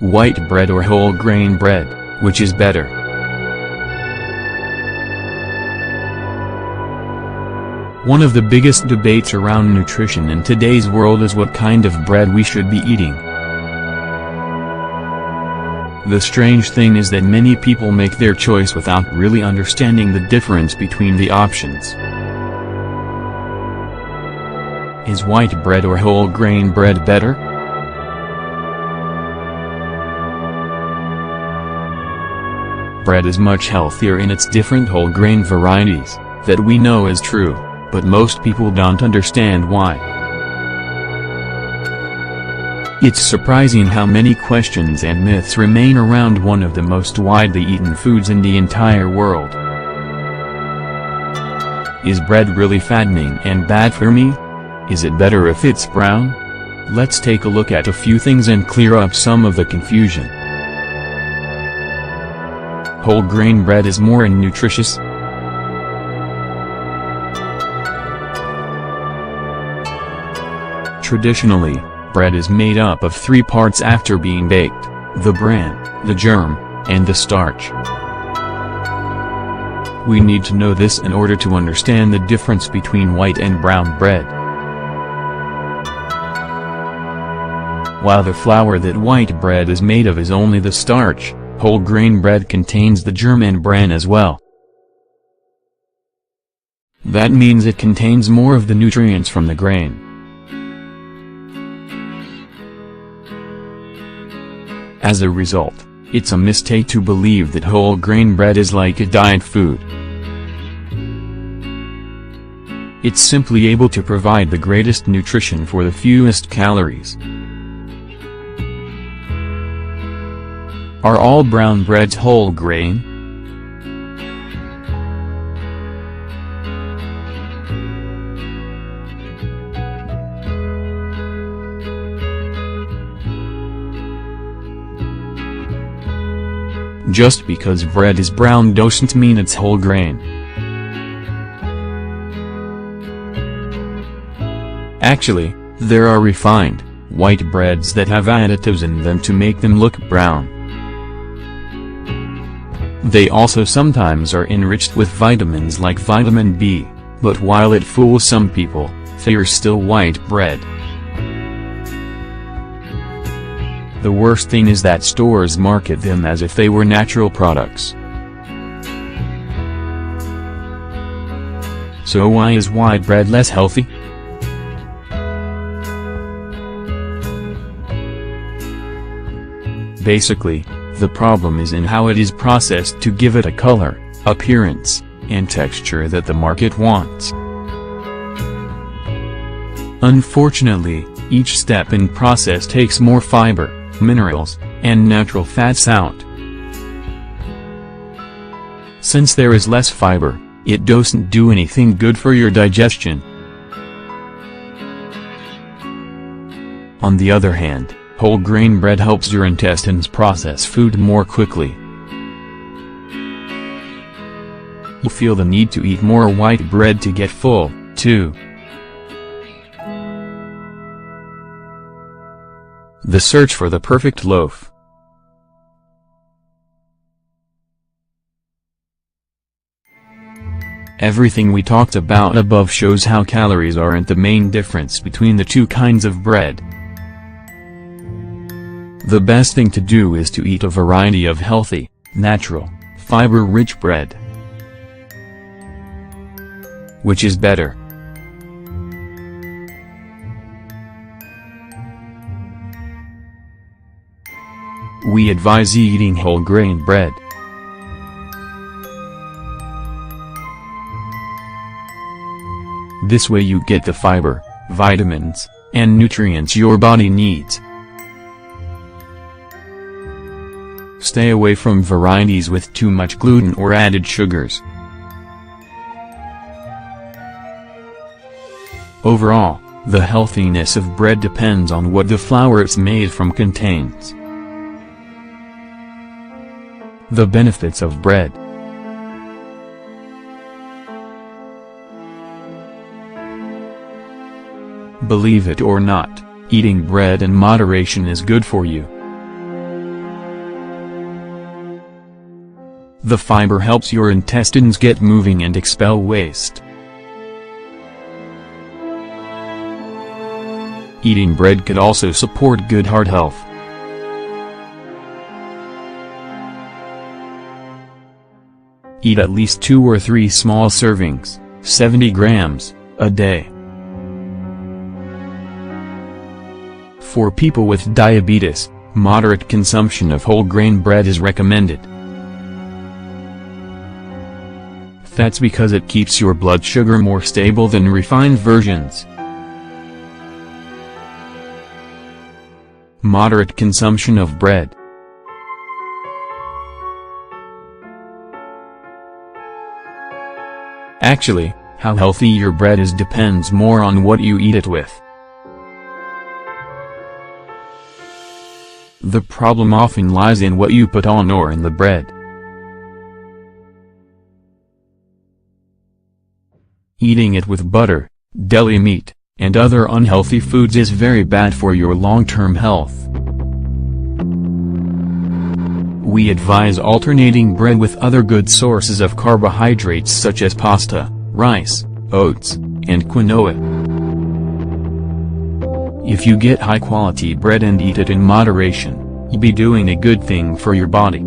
White bread or whole grain bread, which is better? One of the biggest debates around nutrition in today's world is what kind of bread we should be eating. The strange thing is that many people make their choice without really understanding the difference between the options. Is white bread or whole grain bread better? Bread is much healthier in its different whole grain varieties, that we know is true, but most people don't understand why. It's surprising how many questions and myths remain around one of the most widely eaten foods in the entire world. Is bread really fattening and bad for me? Is it better if it's brown? Let's take a look at a few things and clear up some of the confusion. Whole grain bread is more nutritious. Traditionally, bread is made up of three parts after being baked: the bran, the germ, and the starch. We need to know this in order to understand the difference between white and brown bread. While the flour that white bread is made of is only the starch, whole grain bread contains the germ and bran as well. That means it contains more of the nutrients from the grain. As a result, it's a mistake to believe that whole grain bread is like a diet food. It's simply able to provide the greatest nutrition for the fewest calories. Are all brown breads whole grain? Just because bread is brown doesn't mean it's whole grain. Actually, there are refined, white breads that have additives in them to make them look brown. They also sometimes are enriched with vitamins like vitamin B, but while it fools some people, they're still white bread. The worst thing is that stores market them as if they were natural products. So why is white bread less healthy? Basically, the problem is in how it is processed to give it a color, appearance, and texture that the market wants. Unfortunately, each step in process takes more fiber, minerals, and natural fats out. Since there is less fiber, it doesn't do anything good for your digestion. On the other hand, whole grain bread helps your intestines process food more quickly. You feel the need to eat more white bread to get full, too. The search for the perfect loaf. Everything we talked about above shows how calories aren't the main difference between the two kinds of bread. The best thing to do is to eat a variety of healthy, natural, fiber-rich bread. Which is better? We advise eating whole grain bread. This way you get the fiber, vitamins, and nutrients your body needs. Stay away from varieties with too much gluten or added sugars. Overall, the healthiness of bread depends on what the flour it's made from contains. The benefits of bread. Believe it or not, eating bread in moderation is good for you. The fiber helps your intestines get moving and expel waste. Eating bread could also support good heart health. Eat at least 2 or 3 small servings, 70 grams, a day. For people with diabetes, moderate consumption of whole grain bread is recommended. That's because it keeps your blood sugar more stable than refined versions. Moderate consumption of bread. Actually, how healthy your bread is depends more on what you eat it with. The problem often lies in what you put on or in the bread. Eating it with butter, deli meat, and other unhealthy foods is very bad for your long-term health. We advise alternating bread with other good sources of carbohydrates such as pasta, rice, oats, and quinoa. If you get high-quality bread and eat it in moderation, you'll be doing a good thing for your body.